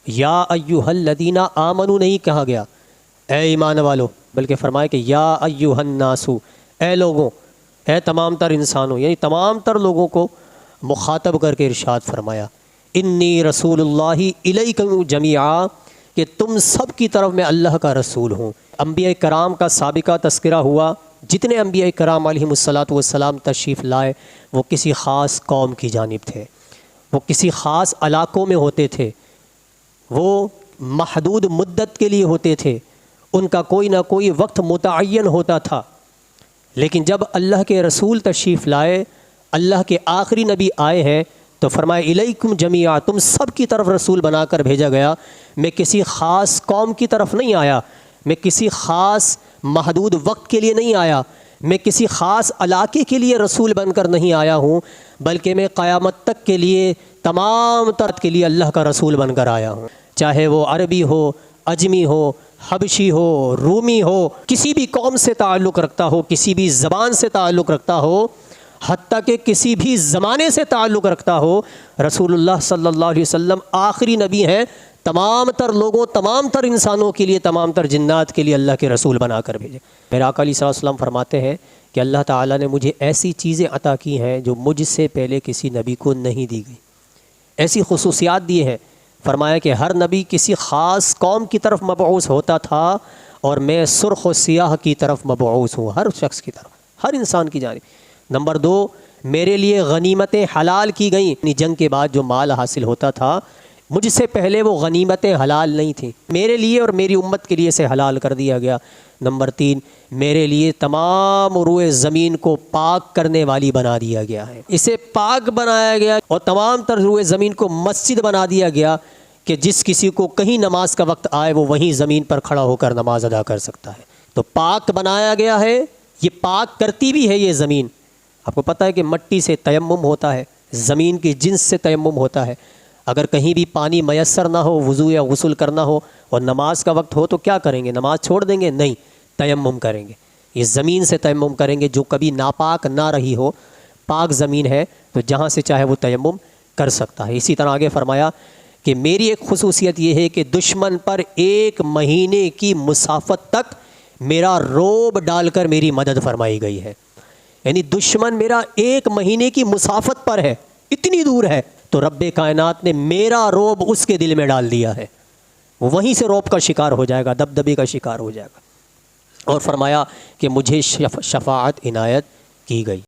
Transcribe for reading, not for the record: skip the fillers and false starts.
یا ایھا الذین آمنو نہیں کہا گیا اے ایمان والو، بلکہ فرمایا کہ یا ایھا الناس، اے لوگوں، اے تمام تر انسانوں، یعنی تمام تر لوگوں کو مخاطب کر کے ارشاد فرمایا انی رسول اللہ الیکم جمیعا، کہ تم سب کی طرف میں اللہ کا رسول ہوں۔ انبیاء کرام کا سابقہ تذکرہ ہوا، جتنے انبیاء کرام علیہم الصلاۃ والسلام تشریف لائے وہ کسی خاص قوم کی جانب تھے، وہ کسی خاص علاقوں میں ہوتے تھے، وہ محدود مدت کے لیے ہوتے تھے، ان کا کوئی نہ کوئی وقت متعین ہوتا تھا۔ لیکن جب اللہ کے رسول تشریف لائے، اللہ کے آخری نبی آئے ہیں، تو فرمایا الیکم جمیعا، تم سب کی طرف رسول بنا کر بھیجا گیا۔ میں کسی خاص قوم کی طرف نہیں آیا، میں کسی خاص محدود وقت کے لیے نہیں آیا، میں کسی خاص علاقے کے لیے رسول بن کر نہیں آیا ہوں، بلکہ میں قیامت تک کے لیے تمام تر کے لیے اللہ کا رسول بن کر آیا ہوں۔ چاہے وہ عربی ہو، عجمی ہو، حبشی ہو، رومی ہو، کسی بھی قوم سے تعلق رکھتا ہو، کسی بھی زبان سے تعلق رکھتا ہو، حتیٰ کہ کسی بھی زمانے سے تعلق رکھتا ہو، رسول اللہ صلی اللہ علیہ وسلم آخری نبی ہیں، تمام تر لوگوں، تمام تر انسانوں کے لیے، تمام تر جنات کے لیے اللہ کے رسول بنا کر بھیجے۔ میرے آقا علیہ الصلوۃ والسلام فرماتے ہیں کہ اللہ تعالیٰ نے مجھے ایسی چیزیں عطا کی ہیں جو مجھ سے پہلے کسی نبی کو نہیں دی گئی، ایسی خصوصیات دی ہیں۔ فرمایا کہ ہر نبی کسی خاص قوم کی طرف مبعوث ہوتا تھا، اور میں سرخ و سیاہ کی طرف مبعوث ہوں، ہر شخص کی طرف، ہر انسان کی جانب۔ نمبر 2، میرے لیے غنیمتیں حلال کی گئیں، جنگ کے بعد جو مال حاصل ہوتا تھا مجھ سے پہلے وہ غنیمتیں حلال نہیں تھیں، میرے لیے اور میری امت کے لیے سے حلال کر دیا گیا۔ نمبر 3، میرے لیے تمام روئے زمین کو پاک کرنے والی بنا دیا گیا ہے، اسے پاک بنایا گیا، اور تمام تر روئے زمین کو مسجد بنا دیا گیا کہ جس کسی کو کہیں نماز کا وقت آئے وہ وہیں زمین پر کھڑا ہو کر نماز ادا کر سکتا ہے۔ تو پاک بنایا گیا ہے، یہ پاک کرتی بھی ہے یہ زمین۔ آپ کو پتہ ہے کہ مٹی سے تیمم ہوتا ہے، زمین کی جنس سے تیمم ہوتا ہے۔ اگر کہیں بھی پانی میسر نہ ہو، وضو یا غسل کرنا ہو اور نماز کا وقت ہو تو کیا کریں گے؟ نماز چھوڑ دیں گے؟ نہیں، تیمم کریں گے، یہ زمین سے تیمم کریں گے جو کبھی ناپاک نہ رہی ہو، پاک زمین ہے تو جہاں سے چاہے وہ تیمم کر سکتا ہے۔ اسی طرح آگے فرمایا کہ میری ایک خصوصیت یہ ہے کہ دشمن پر 1 مہینے کی مسافت تک میرا روب ڈال کر میری مدد فرمائی گئی ہے، یعنی دشمن میرا 1 مہینے کی مسافت پر ہے، اتنی دور ہے، تو رب کائنات نے میرا روب اس کے دل میں ڈال دیا ہے، وہ وہیں سے روب کا شکار ہو جائے گا، دبدبے کا شکار ہو جائے گا۔ اور فرمایا کہ مجھے شفاعت عنایت کی گئی۔